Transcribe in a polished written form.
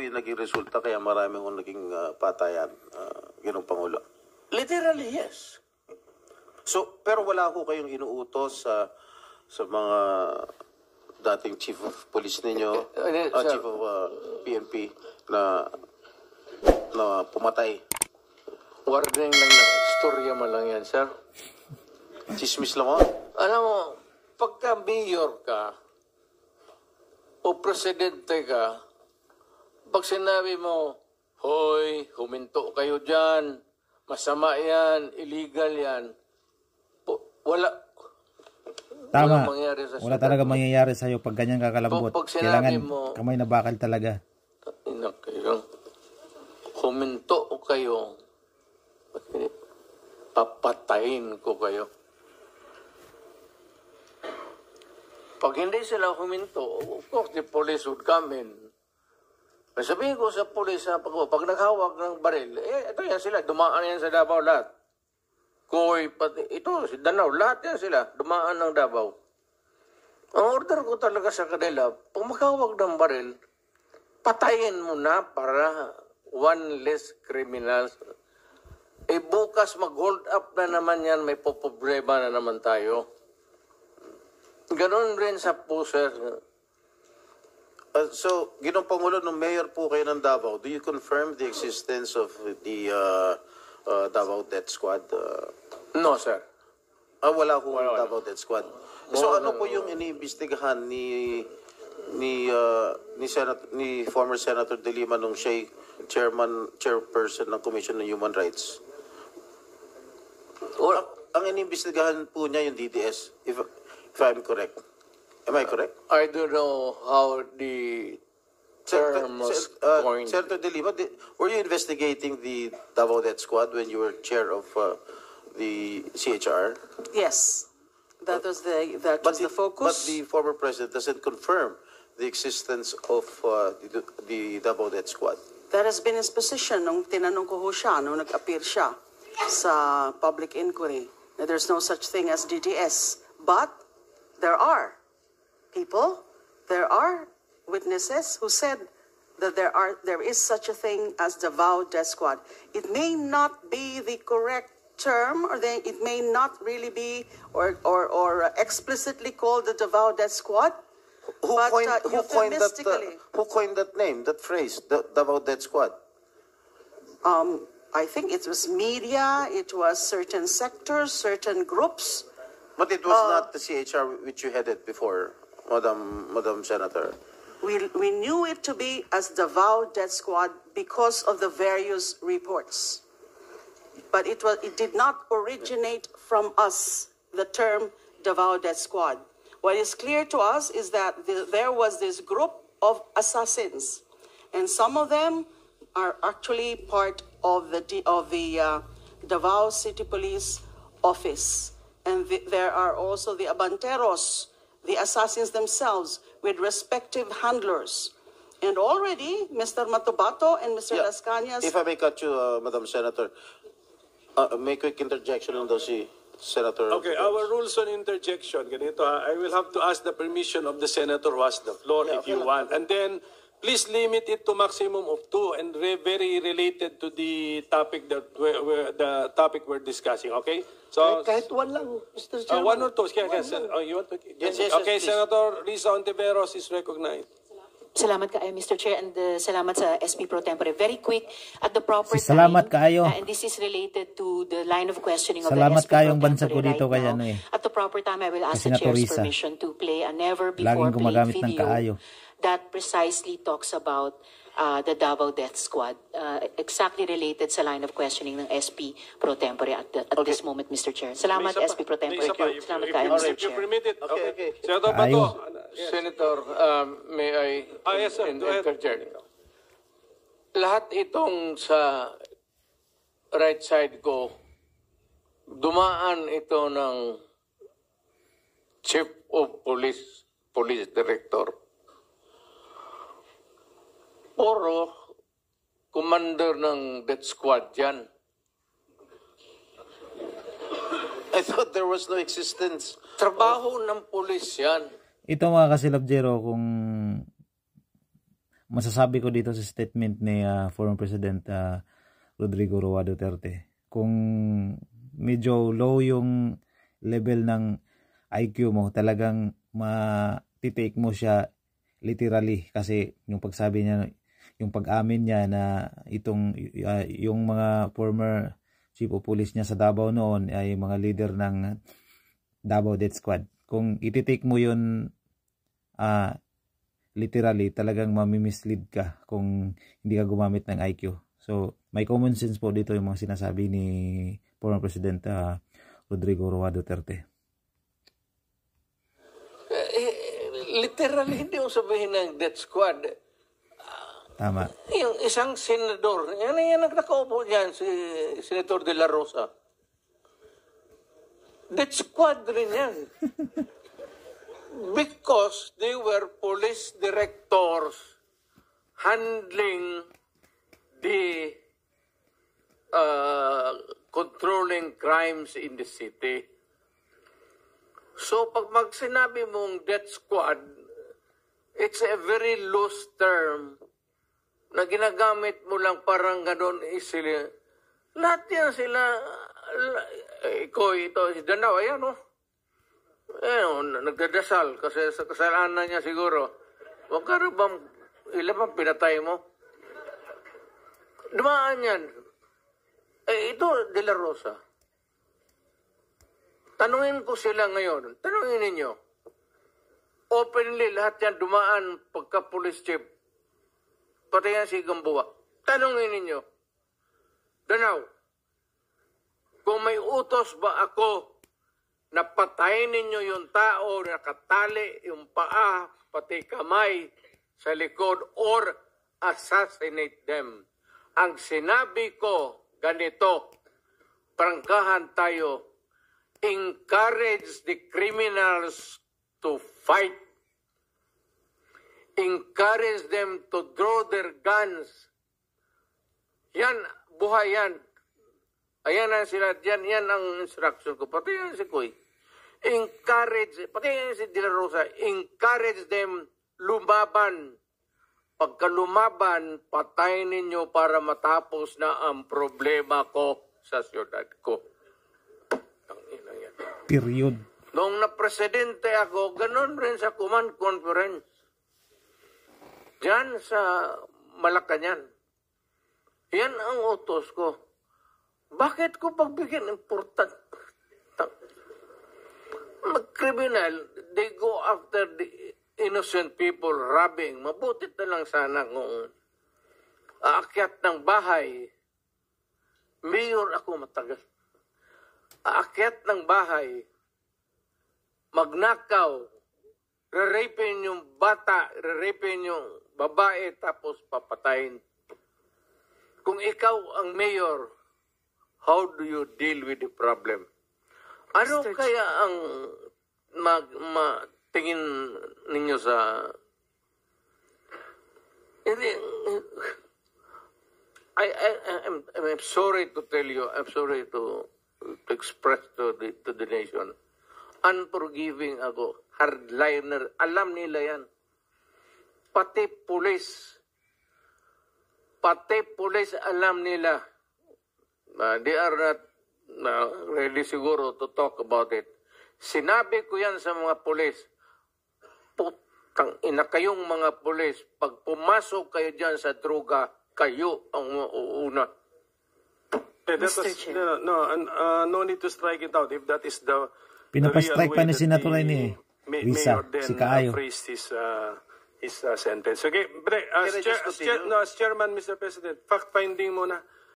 yung naging resulta kaya marami hong naging patayan, Ginoong Pangulo? Literally, yes. So, pero wala ho kayong inuutos sa mga dating chief of police ninyo, chief of PNP na pumatay? Warning lang na istorya man lang yan, sir. Chismis lang ho? Alam mo, pagka mayor ka o presidente ka, pag sinabi mo, hoy, huminto kayo dyan, masama yan, illegal yan, wala. Tama. Wala talaga mangyayari sa'yo pag ganyan kakalambot. Pag Kailangan mo, kamay na bakal talaga. Kayo, huminto kayo, papatayin ko kayo. Pag hindi sila huminto, of course, the police would come in. Sabihin ko sa police, pag naghawak ng baril, ito yan sila, dumaan yan sa Davao lahat. Koy, pati, ito, si Danao, lahat yan sila, dumaan ng Davao. Ang order ko talaga sa kanila, pag maghawak ng baril, patayin mo na para one less criminals. Bukas mag-hold up na naman yan, may poproblema na naman tayo. Ganon rin sa puser. So, Ginoong Pangulo, nung mayor po kayo ng Davao, do you confirm the existence of the Davao Death Squad? No, sir. Wala po ang Davao Death Squad. So, ano po yung iniimbestigahan ni former Senator De Lima nung siya chairperson ng Commission on Human Rights? Ang iniimbestigahan po niya yung DDS, if I'm correct. Am I correct? I don't know how the term was coined. Senator De Lima, were you investigating the Davao Death Squad when you were chair of the CHR? Yes, that was the focus. But the former president doesn't confirm the existence of the Davao Death Squad. That has been his position nung tinanong ko ho siya, nung nag-appear siya sa public inquiry, that there's no such thing as DDS. But there are people, there are witnesses who said that there is such a thing as Davao Death Squad. It may not be the correct term, or it may not really be or explicitly called the Davao Death Squad. Who coined that name, that phrase, the Davao Death Squad? I think it was media, it was certain sectors, certain groups. But it was not the CHR which you headed before, Madam Senator. We knew it to be as Davao Death Squad because of the various reports. But it did not originate from us, the term Davao Death Squad. What is clear to us is that there was this group of assassins, and some of them are actually part of the Davao City Police Office. And there are also the Abanteros, the assassins themselves, with respective handlers. And already, Mr. Matubato and Mr. Las Cañas... If I may cut you, Madam Senator, may quick interjection on those, Senator. Okay, our rules on interjection, ganito I will have to ask the permission of the senator who has the floor if you want. And then, please limit it to maximum of 2 and very related to the topic the topic we're discussing, okay? So kahit one lang, Mr. Chairman. 1 or 2. You want to? Yes, okay, please. Senator Risa Ontiveros is recognized. Salamat kaayo, Mr. Chair, and salamat sa SP Pro Tempore. Very quick, at the proper salamat time, kaayo. And this is related to the line of questioning of salamat the SP Pro kayong bansa ko Tempore dito right kaya now. At the proper time, I will ask the Chair's permission to play a never-before-played video that precisely talks about the Davao Death Squad, exactly related sa line of questioning ng SP Pro Tempore at this moment, Mr. Chair. Salamat, SP Pro Tempore. Salamat kayo, Mr. Chair. You permit it? Okay. Senator Bato. Senator, may I yes, sir. interject? Lahat itong sa right side ko, dumaan ito ng Chief of Police Director. Puro commander ng death squad yan. I thought there was no existence. Trabaho ng pulis yan. Ito mga kasilabjero, kung masasabi ko dito sa statement ni former President Rodrigo Roa Duterte, kung medyo low yung level ng IQ mo, talagang matitake mo siya literally, kasi yung pagsabi niya, yung pag-amin niya na yung mga former chief of police niya sa Davao noon ay mga leader ng Davao Death Squad. Kung ititake mo yun literally, talagang mamimislead ka kung hindi ka gumamit ng IQ. So, may common sense po dito yung mga sinasabi ni former President Rodrigo Roa Duterte. Literally, hindi mo sabihin ng death squad. Tama. Yung isang senador, yan ang nakaupo dyan, si Senator De La Rosa. Death squad rin yan. Because they were police directors handling the controlling crimes in the city. So pag sinabi mong death squad, it's a very loose term na ginagamit mo lang parang gano'n sila. Lahat yan sila, ito, si Danao, ayan o. Nagdadasal kasi sa kasalanan niya siguro. Huwag ka rin bang, ilan bang pinatay mo? Dumaan yan. Ito, De La Rosa. Tanungin ko sila ngayon. Tanungin ninyo. Openly, lahat yan dumaan pagka police chief. Pati yan si Gamboa. Tanungin ninyo. Danao, kung may utos ba ako na patayin ninyo yung tao, nakatali yung paa, pati kamay sa likod, or assassinate them. Ang sinabi ko, ganito, prangkahan tayo, encourage the criminals to fight. Encourage them to draw their guns. Yan, buhay yan. Ayan ang sila, yan ang instruction ko. Pati yan si Koy. Encourage, pati yan si De La Rosa, encourage them lumaban. Pagka lumaban, patayin ninyo para matapos na ang problema ko sa siyudad ko. Period. Noong na-presidente ako, ganun rin sa command conference. Diyan sa Malacanang. Yan ang utos ko. Bakit ko pagbigyan important? Mag-criminal, they go after the innocent people robbing. Mabutit na lang sana kung aakyat ng bahay. Mayor ako matagal. Aakyat ng bahay, magnakaw, re-rapin yung bata, re-rapin yung babae, tapos papatayin. Kung ikaw ang mayor, how do you deal with the problem? Ano kaya ang tingin ninyo sa... I'm sorry to tell you, I'm sorry to express to the nation. Unforgiving ako. Hardliner. Alam nila yan. Pati pulis alam nila. They are not really siguro to talk about it. Sinabi ko yan sa mga pulis. Putang ina kayong mga pulis. Pag pumasok kayo dyan sa droga, kayo ang mauuna. No need to strike it out if that is the Pinapastrike pa ni Senator ni Wisa, si Kaayo. His sentence. Okay, as chairman, Mr. President, fact-finding muna.